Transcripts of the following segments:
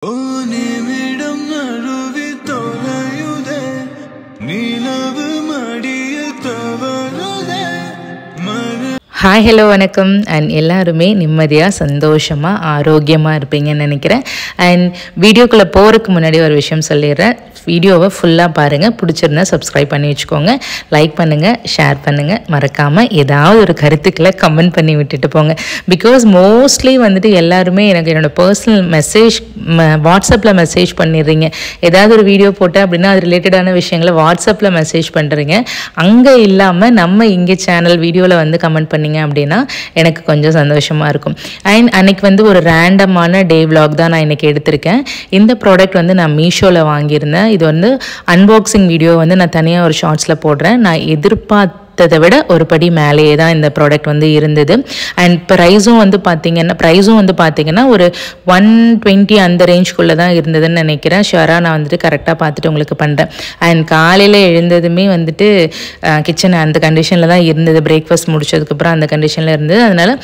Hi hello வணக்கம் and எல்லாருமே நிம்மதியாக சந்தோஷமாக ஆரோக்கியமாக இருப்பீங்கன்னு நினைக்கிறேன். அண்ட் வீடியோக்குள்ளே போகிறதுக்கு முன்னாடி ஒரு விஷயம் சொல்லிடுறேன். வீடியோவை ஃபுல்லாக பாருங்கள், பிடிச்சிருந்தா சப்ஸ்கிரைப் பண்ணி வச்சுக்கோங்க, லைக் பண்ணுங்கள், ஷேர் பண்ணுங்கள், மறக்காமல் ஏதாவது ஒரு கருத்துக்களை கமெண்ட் பண்ணி விட்டுட்டு போங்க. பிகாஸ் மோஸ்ட்லி வந்துட்டு எல்லாருமே எனக்கு என்னோடய பர்சனல் மெசேஜ் வாட்ஸ்அப்பில் மெசேஜ் பண்ணிடுறீங்க. ஏதாவது ஒரு வீடியோ போட்டேன் அப்படின்னா அது ரிலேட்டடான விஷயங்களை வாட்ஸ்அப்பில் மெசேஜ் பண்ணுறீங்க. அங்கே இல்லாமல் நம்ம இங்கே சேனல் வீடியோவில் வந்து கமெண்ட் பண்ணி அப்படின்னா எனக்கு கொஞ்சம் சந்தோஷமா இருக்கும். அண்ட் அன்னைக்கு வந்து ஒரு ரேண்டமான டே vlog தான் நான் இன்னைக்கு எடுத்திருக்கேன். இந்த ப்ராடக்ட் வந்து நான் மீஷோவில் வாங்கியிருந்தேன். இது வந்து அன்பாக்சிங் வீடியோ வந்து நான் தனியாக ஒரு ஷார்ட்ஸில் போடுறேன். நான் எதிர்பார்த்ததை விட ஒரு படி மேலேயே தான் இந்த ப்ராடக்ட் வந்து இருந்தது. அண்ட் ப்ரைஸும் வந்து பார்த்தீங்கன்னா ஒரு 120 அந்த ரேஞ்சுக்குள்ளே தான் இருந்ததுன்னு நினைக்கிறேன். ஷுவராக நான் வந்துட்டு கரெக்டாக பார்த்துட்டு உங்களுக்கு பண்ணுறேன். அண்ட் காலையில் எழுந்ததுமே வந்துட்டு கிச்சன் அந்த கண்டிஷனில் தான் இருந்தது. பிரேக்ஃபாஸ்ட் முடிச்சதுக்கப்புறம் அந்த கண்டிஷனில் இருந்தது. அதனால்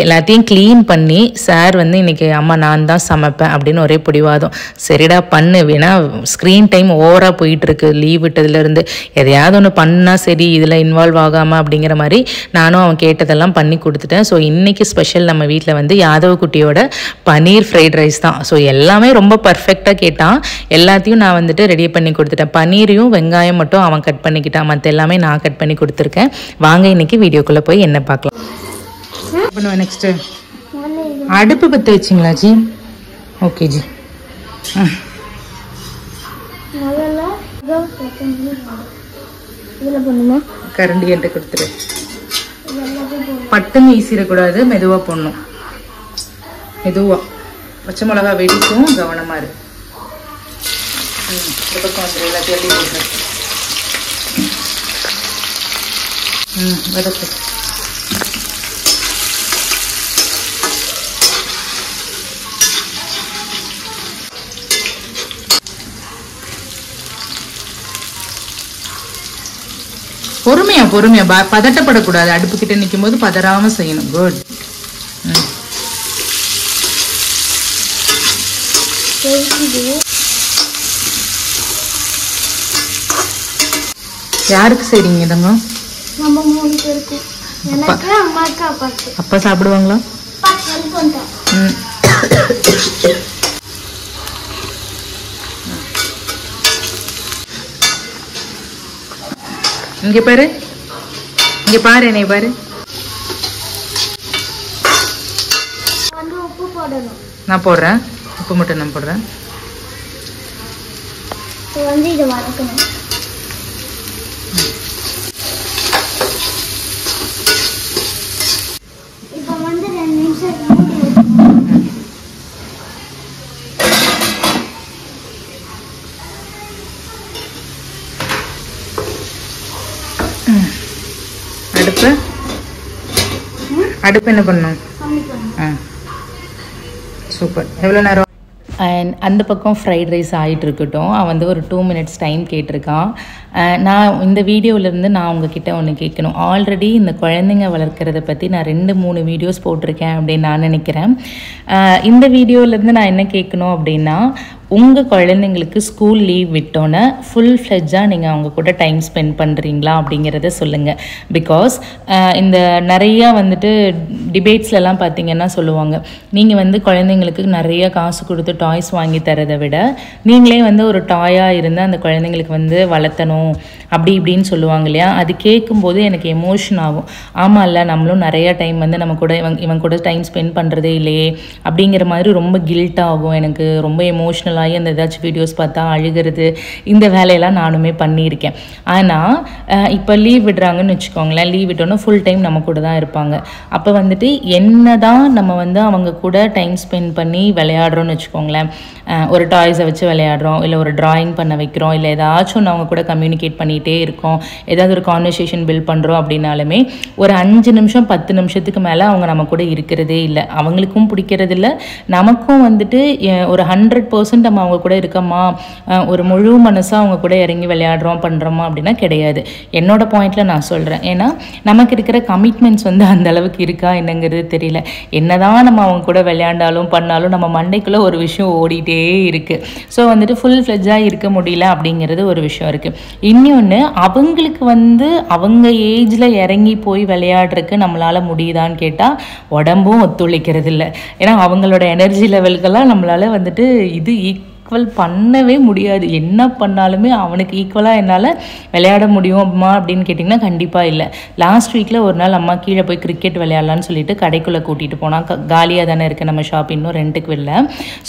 எல்லாத்தையும் க்ளீன் பண்ணி சார் வந்து இன்றைக்கி அம்மா நான் தான் சமைப்பேன் அப்படின்னு ஒரே பிடிவாதம். சரிடா பண்ணு, வேணா ஸ்க்ரீன் டைம் ஓவராக போயிட்டுருக்கு லீவ் விட்டதுலேருந்து, எதையாவது ஒன்று பண்ணால் சரி இதில் இன்வால்வ் ஆகாமல் அப்படிங்கிற மாதிரி நானும் அவன் கேட்டதெல்லாம் பண்ணி கொடுத்துட்டேன். ஸோ இன்றைக்கி ஸ்பெஷல் நம்ம வீட்டில் வந்து யாதவ் குட்டியோட பன்னீர் ஃப்ரைட் ரைஸ் தான். ஸோ எல்லாமே ரொம்ப பர்ஃபெக்டாக கேட்டான், எல்லாத்தையும் நான் வந்துட்டு ரெடி பண்ணி கொடுத்துட்டேன். பன்னீரையும் வெங்காயம் மட்டும் அவன் கட் பண்ணிக்கிட்டான், மற்ற எல்லாமே நான் கட் பண்ணி கொடுத்துருக்கேன். வாங்க இன்றைக்கி வீடியோக்குள்ளே போய் என்ன பார்க்கலாம். பண்ணுவேன் நெக்ஸ்ட்டு அடுப்பு பற்ற வச்சிங்களா ஜி? Okay G. கரண்டி என்கிட்ட கொடுத்துரு. பட்டுன்னு ஈசிடக்கூடாது, மெதுவாக போடணும். மெதுவாக பச்சை மிளகா வெடிக்கும், கவனமாக இருக்கு. பக்கம் வந்துடும், எல்லாத்தையும் வதக்கு. பொறுமையா பதட்டப்படக்கூடாது. அடுப்பு கிட்ட நிற்கும் போது பதறாம செய்யணும். குட். யாருக்கு செய்றீங்க இதங்க? அப்பா சாப்பிடுவாங்களா? இங்க பாரு, இங்க பாரு, என்னை பாரு. நான் போடுறேன், உப்பு மட்டும் நான் போடுறேன். அடுப்பு என்ன பண்ணும்? சூப்பர். எவ்வளோ நேரம்? அண்ட் அந்த பக்கம் ஃப்ரைட் ரைஸ் ஆகிட்டு இருக்கட்டும். அவன் வந்து ஒரு 2 minutes டைம் கேட்டிருக்கான். நான் இந்த வீடியோவிலேருந்து நான் உங்ககிட்ட ஒன்று கேட்கணும். ஆல்ரெடி இந்த குழந்தைங்க வளர்க்குறத பற்றி நான் 2-3 வீடியோஸ் போட்டிருக்கேன் அப்படின்னு நான் நினைக்கிறேன். இந்த வீடியோவிலேருந்து நான் என்ன கேட்கணும் அப்படின்னா, உங்கள் குழந்தைங்களுக்கு ஸ்கூல் லீவ் விட்டோன்னே ஃபுல் ஃப்ளெட்ஜாக நீங்கள் அவங்க கூட டைம் ஸ்பெண்ட் பண்ணுறீங்களா அப்படிங்கிறத சொல்லுங்கள். பிகாஸ் இந்த நிறையா வந்துட்டு டிபேட்ஸ்லலாம் பார்த்திங்கன்னா சொல்லுவாங்க, நீங்கள் வந்து குழந்தைங்களுக்கு நிறைய காசு கொடுத்து டாய்ஸ் வாங்கி தரதை விட நீங்களே வந்து ஒரு டாயாக இருந்து அந்த குழந்தைங்களுக்கு வந்து வளர்த்தணும் அப்படி இப்படின்னு சொல்லுவாங்க இல்லையா. அது கேட்கும்போது எனக்கு எமோஷன் ஆகும். ஆமாம் இல்லை, நம்மளும் நிறையா டைம் வந்து நம்ம கூட இவன் கூட டைம் ஸ்பெண்ட் பண்ணுறதே இல்லையே அப்படிங்கிற மாதிரி ரொம்ப கில்ட்டாக ஆகும். எனக்கு ரொம்ப எமோஷ்னலாக அந்த ஏதாச்சும் வீடியோஸ் பார்த்தா அழுகிறது, இந்த வேலையெல்லாம் நானுமே பண்ணியிருக்கேன். ஆனால் இப்போ லீவ் விடுறாங்கன்னு வச்சுக்கோங்களேன், லீவ் விட்டோன்னா ஃபுல் டைம் நம்ம கூட தான் இருப்பாங்க. அப்போ வந்துட்டு என்ன தான் நம்ம வந்து அவங்க கூட டைம் ஸ்பெண்ட் பண்ணி விளையாடுறோன்னு வச்சுக்கோங்களேன், ஒரு டாய்ஸை வச்சு விளையாடுறோம், இல்லை ஒரு ட்ராயிங் பண்ண வைக்கிறோம், இல்லை ஏதாச்சும் ஒன்று அவங்க கூட கம்யூனிகேட் பண்ணிகிட்டே இருக்கோம், ஏதாவது ஒரு கான்வர்சேஷன் பில்ட் பண்ணுறோம் அப்படின்னாலுமே ஒரு 5 நிமிஷம் 10 நிமிஷத்துக்கு மேலே அவங்க நம்ம கூட இருக்கிறதே இல்லை. அவங்களுக்கும் பிடிக்கிறது இல்லை, நமக்கும் வந்துட்டு ஒரு 100% 100% நம்ம அவங்க கூட இருக்கோமா, ஒரு முழு மனசாக அவங்க கூட இறங்கி விளையாடுறோம் பண்ணுறோமா அப்படின்னா கிடையாது. என்னோட பாயிண்டில் நான் சொல்கிறேன். ஏன்னா நமக்கு இருக்கிற கமிட்மெண்ட்ஸ் வந்து அந்த அளவுக்கு இருக்கா என்னங்கிறது தெரியல. என்னதான் நம்ம அவங்க கூட விளையாண்டாலும் பண்ணாலும் நம்ம மண்டைக்குள்ளே ஒரு விஷயம் ஓடிட்டே இருக்குது. ஸோ வந்துட்டு ஃபுல் ஃப்ளெஜ்ஜாக இருக்க முடியல அப்படிங்கிறது ஒரு விஷயம் இருக்குது. இன்னொன்று, அவங்களுக்கு வந்து அவங்க ஏஜில் இறங்கி போய் விளையாடுறதுக்கு நம்மளால் முடியுதான்னு கேட்டால் உடம்பும் ஒத்துழைக்கிறது இல்லை. ஏன்னா அவங்களோட எனர்ஜி லெவலுக்கெல்லாம் நம்மளால் வந்துட்டு இது ஈக்குவல் பண்ணவே முடியாது. என்ன பண்ணாலுமே அவனுக்கு ஈக்குவலாக என்னால் விளையாட முடியும் அம்மா அப்படின்னு கேட்டிங்கன்னா கண்டிப்பாக இல்லை. லாஸ்ட் வீக்கில் ஒரு நாள் அம்மா கீழே போய் கிரிக்கெட் விளையாடலான்னு சொல்லிட்டு கடைக்குள்ளே கூட்டிகிட்டு போனால், காலியாக தானே இருக்குது நம்ம ஷாப், இன்னும் ரெண்ட்டுக்கு இல்லை.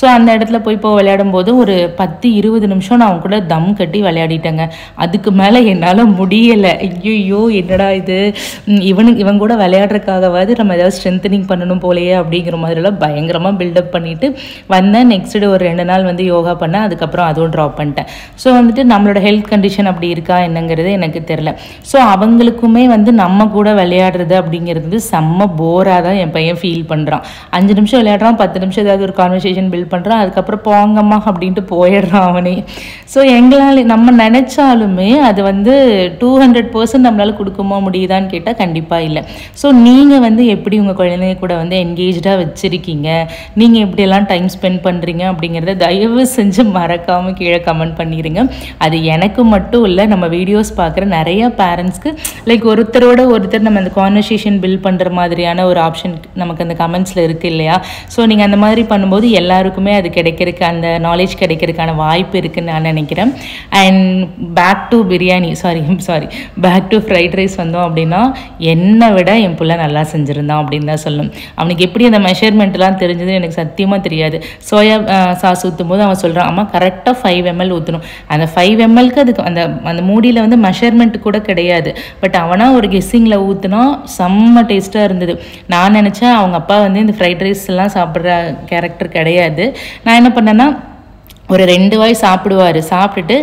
ஸோ அந்த இடத்துல போய் இப்போ விளையாடும் போது ஒரு 10-20 நிமிஷம் நான் அவங்க கூட தம் கட்டி விளையாடிட்டேங்க. அதுக்கு மேலே என்னால் முடியலை. ஐயோ என்னடா இது, இவன் கூட விளையாடுறதுக்காகவாது நம்ம ஏதாவது ஸ்ட்ரென்தனிங் பண்ணணும் போலையே அப்படிங்கிற மாதிரிலாம் பயங்கரமாக பில்டப் பண்ணிவிட்டு வந்தேன். நெக்ஸ்ட்டு ஒரு 2 நாள் வந்து யோகா பண்ணேன். அதுக்கப்புறம் அதுவும் ட்ராப் பண்ணிட்டேன். ஸோ வந்துட்டு நம்மளோட ஹெல்த் கண்டிஷன் அப்படி இருக்கா என்னங்கிறது எனக்கு தெரில. ஸோ அவங்களுக்குமே வந்து நம்ம கூட விளையாடுறது அப்படிங்கிறது செம்ம போராக தான் என் பையன் ஃபீல் பண்ணுறான். 5 நிமிஷம் விளையாடுறான், 10 நிமிஷம் ஏதாவது ஒரு கான்வர்சேஷன் பில்ட் பண்ணுறான், அதுக்கப்புறம் போங்கம்மா அப்படின்ட்டு போயிடுறான் அவனே. ஸோ எங்களால் நம்ம நினச்சாலுமே அது வந்து 200% நம்மளால் கொடுக்குமா முடியுதான்னு கேட்டால் கண்டிப்பாக இல்லை. ஸோ நீங்கள் வந்து எப்படி உங்கள் குழந்தைங்க கூட வந்து என்கேஜாக வச்சுருக்கீங்க, நீங்கள் எப்படியெல்லாம் டைம் ஸ்பெண்ட் பண்ணுறீங்க அப்படிங்கிறத தயவு செஞ்சு மறக்காமல் கீழே கமெண்ட் பண்ணிடுங்க. அது எனக்கு மட்டும் இல்லை, நம்ம வீடியோஸ் பார்க்குற நிறைய பேரண்ட்ஸ்க்கு லைக் ஒருத்தரோட ஒருத்தர் நம்ம அந்த கான்வர்சேஷன் பில்ட் பண்ணுற மாதிரியான ஒரு ஆப்ஷன் நமக்கு அந்த கமெண்ட்ஸில் இருக்குது இல்லையா? ஸோ நீங்கள் அந்த மாதிரி பண்ணும்போது எல்லாருக்குமே அது கிடைக்கிறதுக்கு, அந்த நாலேஜ் கிடைக்கிறதுக்கான வாய்ப்பு இருக்குதுன்னு நான் நினைக்கிறேன். And back to biryani, back to fried rice வந்தோம் அப்படின்னா என்னை விட என் பிள்ளை நல்லா செஞ்சுருந்தான் அப்படின்னு தான் சொல்லணும். அவனுக்கு எப்படி அந்த மெஷர்மெண்ட்லாம் தெரிஞ்சதுன்னு எனக்கு சத்தியமாக தெரியாது. சோயா சாஸ் ஊற்றும் போது அவன் சொல்கிறான், அம்மா கரெக்டாக 5 ml ஊற்றணும். அந்த 5 mlக்கு அதுக்கு அந்த மூடியில் வந்து மெஷர்மெண்ட் கூட கிடையாது. பட் அவனாக ஒரு கெஸ்ஸிங்கில் ஊற்றுனா செம்ம டேஸ்ட்டாக இருந்தது. நான் நினச்சேன் அவங்க அப்பா வந்து இந்த ஃப்ரைட் ரைஸ் எல்லாம் சாப்பிட்ற கேரக்டர் கிடையாது. நான் என்ன பண்ணேன்னா ஒரு 2 வாய் சாப்பிடுவார். சாப்பிட்டுட்டு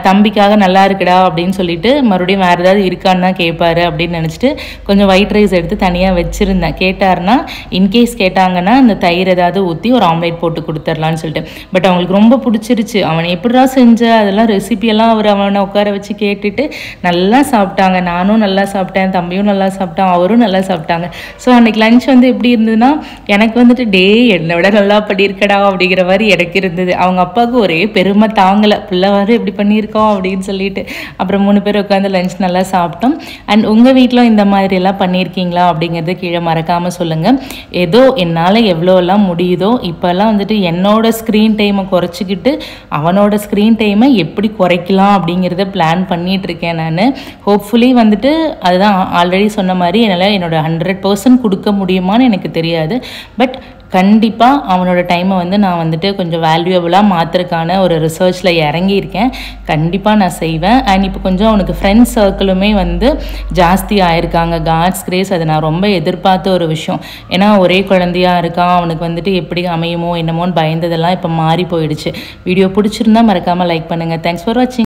தம்பிக்காக நல்லா இருக்குடா அப்படின்னு சொல்லிட்டு மறுபடியும் வேறு ஏதாவது இருக்கான்னு தான் கேட்பாரு அப்படின்னு நினச்சிட்டு கொஞ்சம் ஒயிட் ரைஸ் எடுத்து தனியாக வச்சுருந்தேன். கேட்டார்னா இன்கேஸ் கேட்டாங்கன்னா அந்த தயிர் ஏதாவது ஊற்றி ஒரு ஆம்லேட் போட்டு கொடுத்துர்லான்னு சொல்லிட்டு. பட் அவங்களுக்கு ரொம்ப பிடிச்சிருச்சு. அவனை எப்படிடா செஞ்ச அதெல்லாம் ரெசிபியெல்லாம் அவனை உட்கார வச்சு கேட்டுட்டு நல்லா சாப்பிட்டாங்க. நானும் நல்லா சாப்பிட்டேன், தம்பியும் நல்லா சாப்பிட்டான், அவரும் நல்லா சாப்பிட்டாங்க. ஸோ அன்றைக்கி லஞ்ச் வந்து எப்படி இருந்ததுன்னா எனக்கு வந்துட்டு என்னை விட நல்லா பண்ணியிருக்கடா அப்படிங்கிற மாதிரி எனக்கு இருந்தது. அவங்க அப்பாவுக்கு ஒரே பெருமை தாங்கலை, பிள்ளைவாரு எப்படி பண்ணியிருக்கோம் அப்படின்னு சொல்லிட்டு. அப்புறம் 3 பேர் உட்காந்து லஞ்ச் நல்லா சாப்பிட்டோம். அண்ட் உங்கள் வீட்டில் இந்த மாதிரி எல்லாம் பண்ணியிருக்கீங்களா அப்படிங்கிறது கீழே மறக்காமல் சொல்லுங்கள். ஏதோ என்னால் எவ்வளோலாம் முடியுதோ இப்போல்லாம் வந்துட்டு என்னோட ஸ்க்ரீன் டைமை குறைச்சிக்கிட்டு அவனோட ஸ்க்ரீன் டைமை எப்படி குறைக்கலாம் அப்படிங்கிறத பிளான் பண்ணிகிட்ருக்கேன் நான். ஹோப்ஃபுல்லி வந்துட்டு அதுதான் ஆல்ரெடி சொன்ன மாதிரி என்னால் என்னோட 100% கொடுக்க முடியுமான்னு எனக்கு தெரியாது. பட் கண்டிப்பாக அவனோட டைமை வந்து நான் வந்துட்டு கொஞ்சம் வேல்யூபிளாக மாற்றுறதுக்கான ஒரு ரிசர்ச்சில் இறங்கியிருக்கேன். கண்டிப்பாக நான் செய்வேன். அண்ட் இப்போ கொஞ்சம் அவனுக்கு ஃப்ரெண்ட்ஸ் சர்க்கிளுமே வந்து ஜாஸ்தி ஆயிருக்காங்க. காட்ஸ் கிரேஸ், அது நான் ரொம்ப எதிர்பார்த்த ஒரு விஷயம். ஏன்னா ஒரே குழந்தையாக இருக்கான், அவனுக்கு வந்துட்டு எப்படி அமையுமோ என்னமோன்னு பயந்ததெல்லாம் இப்போ மாறி போயிடுச்சு. வீடியோ பிடிச்சிருந்தா மறக்காமல் லைக் பண்ணுங்கள். தேங்க்ஸ் ஃபார் வாட்சிங்.